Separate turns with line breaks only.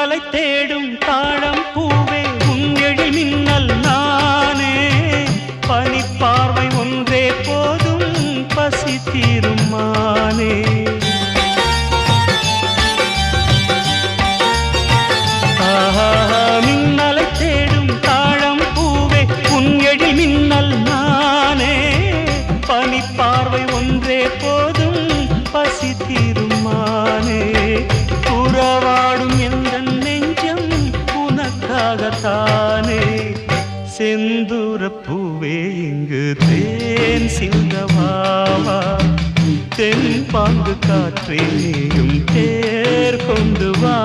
மின்னலை தேடும் தாழம் பூவே உன் எழில் மின்னல் நானே பனிப்பார்வை ஒன்றே போதும் பசி தீரும் மானே மின்னலை தேடும் தாழம் பூவே உன் எழில் மின்னல் நானே பனிப்பார்வை ஒன்றே போதும் பசி தீரும் மானே உறவாடும் எந்த நெஞ்சம் உனக்காகத்தானே செந்தூர பூவே இங்கு தேன் சிந்தவாவா தென் பாங்கு காற்றே நீயும் தேர் கொண்டு வா